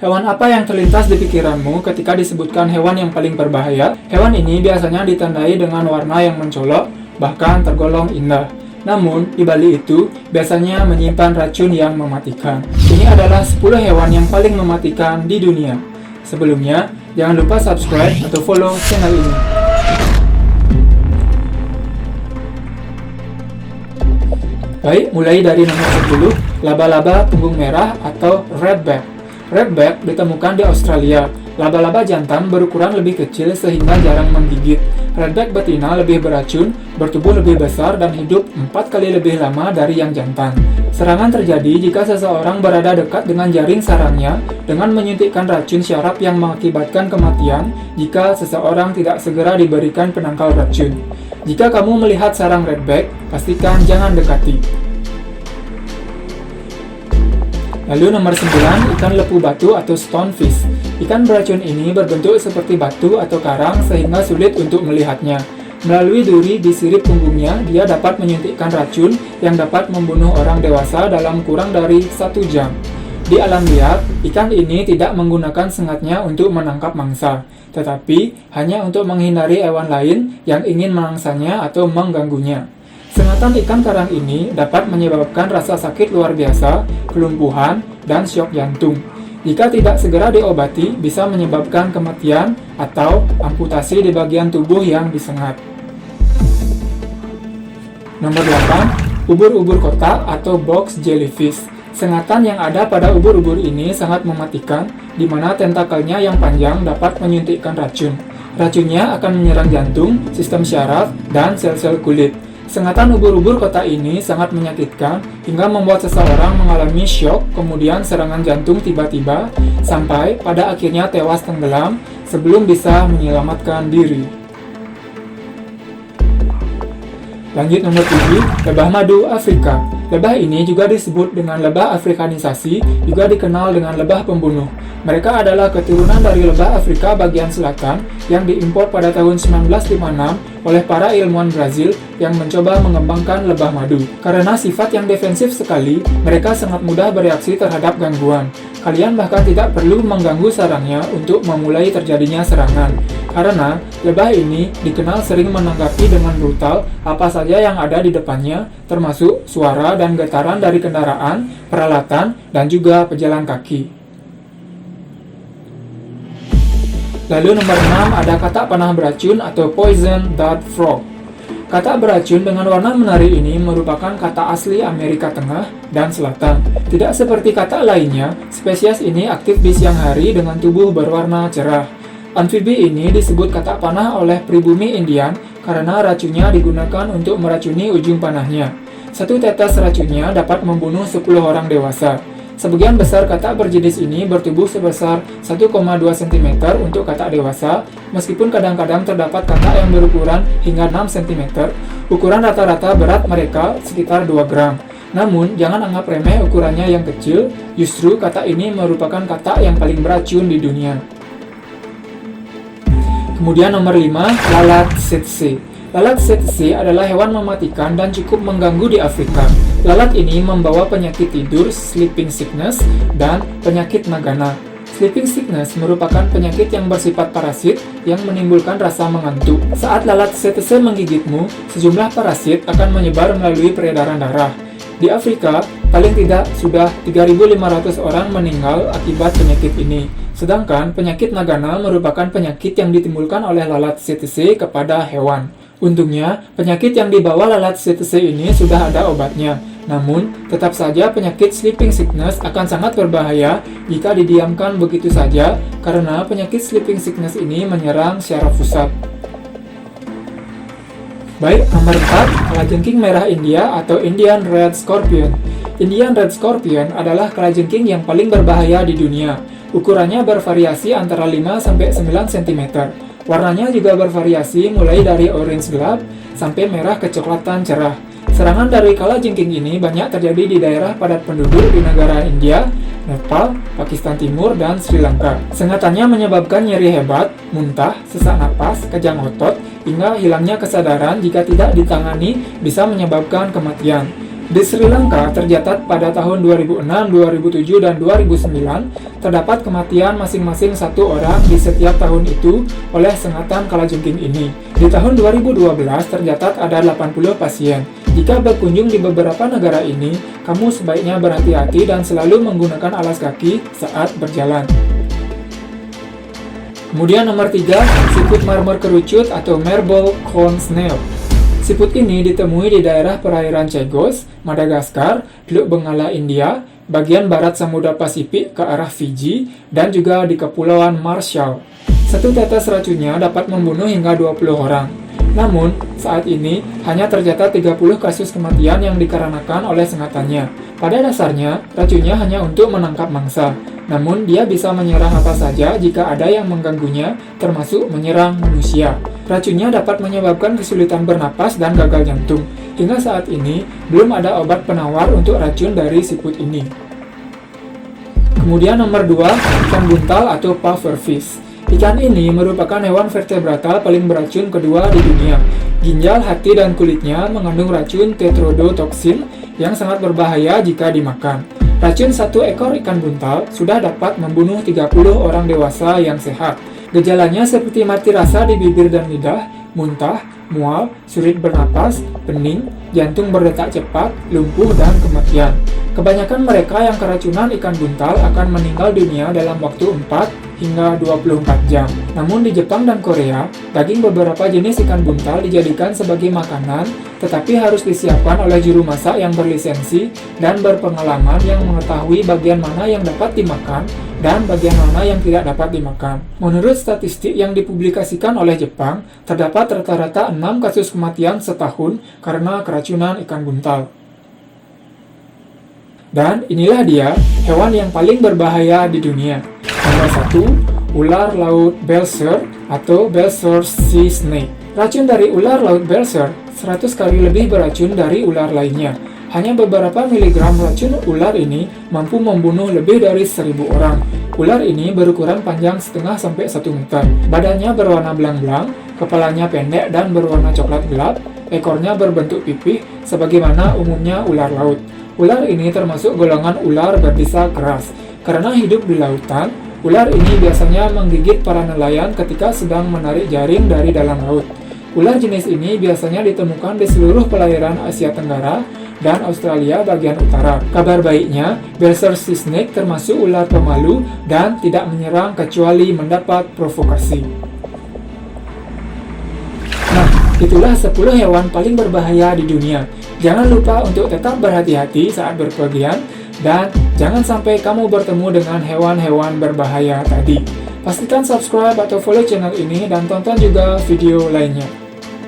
Hewan apa yang terlintas di pikiranmu ketika disebutkan hewan yang paling berbahaya? Hewan ini biasanya ditandai dengan warna yang mencolok, bahkan tergolong indah. Namun, di balik itu, biasanya menyimpan racun yang mematikan. Ini adalah 10 hewan yang paling mematikan di dunia. Sebelumnya, jangan lupa subscribe atau follow channel ini. Baik, mulai dari nomor 10, laba-laba punggung merah atau redback. Redback ditemukan di Australia. Laba-laba jantan berukuran lebih kecil sehingga jarang menggigit. Redback betina lebih beracun, bertubuh lebih besar, dan hidup 4 kali lebih lama dari yang jantan. Serangan terjadi jika seseorang berada dekat dengan jaring sarangnya dengan menyuntikkan racun syaraf yang mengakibatkan kematian jika seseorang tidak segera diberikan penangkal racun. Jika kamu melihat sarang redback, pastikan jangan dekati. Lalu nomor 9, ikan lepu batu atau stonefish. Ikan beracun ini berbentuk seperti batu atau karang sehingga sulit untuk melihatnya. Melalui duri di sirip punggungnya, dia dapat menyuntikkan racun yang dapat membunuh orang dewasa dalam kurang dari 1 jam. Di alam liar, ikan ini tidak menggunakan sengatnya untuk menangkap mangsa, tetapi hanya untuk menghindari hewan lain yang ingin memangsanya atau mengganggunya. Sengatan ikan karang ini dapat menyebabkan rasa sakit luar biasa, kelumpuhan, dan syok jantung. Jika tidak segera diobati, bisa menyebabkan kematian atau amputasi di bagian tubuh yang disengat. Nomor 8, ubur-ubur kotak atau box jellyfish. Sengatan yang ada pada ubur-ubur ini sangat mematikan, di mana tentakelnya yang panjang dapat menyuntikkan racun. Racunnya akan menyerang jantung, sistem syaraf, dan sel-sel kulit. Sengatan ubur-ubur kotak ini sangat menyakitkan hingga membuat seseorang mengalami syok, kemudian serangan jantung tiba-tiba, sampai pada akhirnya tewas tenggelam sebelum bisa menyelamatkan diri. Lanjut nomor 7, lebah madu Afrika. Lebah ini juga disebut dengan lebah afrikanisasi, juga dikenal dengan lebah pembunuh. Mereka adalah keturunan dari lebah Afrika bagian selatan yang diimpor pada tahun 1956 oleh para ilmuwan Brazil yang mencoba mengembangkan lebah madu. Karena sifat yang defensif sekali, mereka sangat mudah bereaksi terhadap gangguan. Kalian bahkan tidak perlu mengganggu sarangnya untuk memulai terjadinya serangan. Karena lebah ini dikenal sering menanggapi dengan brutal apa saja yang ada di depannya, termasuk suara dan getaran dari kendaraan, peralatan, dan juga pejalan kaki. Lalu nomor 6, ada katak panah beracun atau poison dart frog. Katak beracun dengan warna menari ini merupakan katak asli Amerika Tengah dan Selatan. Tidak seperti katak lainnya, spesies ini aktif di siang hari dengan tubuh berwarna cerah. Amfibi ini disebut katak panah oleh pribumi Indian karena racunnya digunakan untuk meracuni ujung panahnya. 1 tetes racunnya dapat membunuh 10 orang dewasa. Sebagian besar katak berjenis ini bertubuh sebesar 1,2 cm untuk katak dewasa, meskipun kadang-kadang terdapat katak yang berukuran hingga 6 cm. Ukuran rata-rata berat mereka sekitar 2 gram. Namun, jangan anggap remeh ukurannya yang kecil, justru katak ini merupakan katak yang paling beracun di dunia. Kemudian nomor 5, lalat tsetse. Lalat tsetse adalah hewan mematikan dan cukup mengganggu di Afrika. Lalat ini membawa penyakit tidur, sleeping sickness, dan penyakit nagana. Sleeping sickness merupakan penyakit yang bersifat parasit yang menimbulkan rasa mengantuk. Saat lalat tsetse menggigitmu, sejumlah parasit akan menyebar melalui peredaran darah. Di Afrika, paling tidak sudah 3.500 orang meninggal akibat penyakit ini. Sedangkan penyakit nagana merupakan penyakit yang ditimbulkan oleh lalat tsetse kepada hewan. Untungnya, penyakit yang dibawa lalat tsetse ini sudah ada obatnya. Namun, tetap saja penyakit sleeping sickness akan sangat berbahaya jika didiamkan begitu saja karena penyakit sleeping sickness ini menyerang syaraf pusat. Baik, nomor 4, kalajengking merah India atau Indian Red Scorpion. Indian Red Scorpion adalah kalajengking yang paling berbahaya di dunia. Ukurannya bervariasi antara 5-9 cm. Warnanya juga bervariasi mulai dari orange gelap sampai merah kecoklatan cerah. Serangan dari kalajengking ini banyak terjadi di daerah padat penduduk di negara India, Nepal, Pakistan Timur, dan Sri Lanka. Sengatannya menyebabkan nyeri hebat, muntah, sesak napas, kejang otot, hingga hilangnya kesadaran jika tidak ditangani bisa menyebabkan kematian. Di Sri Lanka tercatat pada tahun 2006, 2007, dan 2009 terdapat kematian masing-masing 1 orang di setiap tahun itu oleh sengatan kalajengking ini. Di tahun 2012 tercatat ada 80 pasien. Jika berkunjung di beberapa negara ini, kamu sebaiknya berhati-hati dan selalu menggunakan alas kaki saat berjalan. Kemudian nomor 3, siput marmer kerucut atau marble cone snail. Siput ini ditemui di daerah perairan Chagos, Madagaskar, Teluk Bengala, India, bagian barat Samudra Pasifik ke arah Fiji, dan juga di Kepulauan Marshall. Satu tetes racunnya dapat membunuh hingga 20 orang. Namun, saat ini hanya tercatat 30 kasus kematian yang dikarenakan oleh sengatannya. Pada dasarnya, racunnya hanya untuk menangkap mangsa. Namun, dia bisa menyerang apa saja jika ada yang mengganggunya, termasuk menyerang manusia. Racunnya dapat menyebabkan kesulitan bernapas dan gagal jantung. Hingga saat ini, belum ada obat penawar untuk racun dari siput ini. Kemudian nomor 2, ikan buntal atau pufferfish. Ikan ini merupakan hewan vertebrata paling beracun kedua di dunia. Ginjal, hati, dan kulitnya mengandung racun tetrodotoxin yang sangat berbahaya jika dimakan. Racun 1 ekor ikan buntal sudah dapat membunuh 30 orang dewasa yang sehat. Gejalanya seperti mati rasa di bibir dan lidah, muntah, mual, sulit bernapas, pening, jantung berdetak cepat, lumpuh, dan kematian. Kebanyakan mereka yang keracunan ikan buntal akan meninggal dunia dalam waktu 4 hingga 24 jam. Namun di Jepang dan Korea, daging beberapa jenis ikan buntal dijadikan sebagai makanan, tetapi harus disiapkan oleh juru masak yang berlisensi dan berpengalaman yang mengetahui bagian mana yang dapat dimakan dan bagian mana yang tidak dapat dimakan. Menurut statistik yang dipublikasikan oleh Jepang, terdapat rata-rata 6 kasus kematian setahun karena keracunan ikan buntal. Dan inilah dia hewan yang paling berbahaya di dunia. Nomor 1, ular laut Belser atau Belser Sea Snake. Racun dari ular laut Belser 100 kali lebih beracun dari ular lainnya. Hanya beberapa miligram racun ular ini mampu membunuh lebih dari 1000 orang. Ular ini berukuran panjang setengah sampai 1 meter. Badannya berwarna belang-belang, kepalanya pendek dan berwarna coklat gelap, ekornya berbentuk pipih sebagaimana umumnya ular laut. Ular ini termasuk golongan ular berbisa keras. Karena hidup di lautan, ular ini biasanya menggigit para nelayan ketika sedang menarik jaring dari dalam laut. Ular jenis ini biasanya ditemukan di seluruh perairan Asia Tenggara dan Australia bagian utara. Kabar baiknya, Belser Sea Snake termasuk ular pemalu dan tidak menyerang kecuali mendapat provokasi. Nah, itulah 10 hewan paling berbahaya di dunia. Jangan lupa untuk tetap berhati-hati saat berpergian dan jangan sampai kamu bertemu dengan hewan-hewan berbahaya tadi. Pastikan subscribe atau follow channel ini dan tonton juga video lainnya.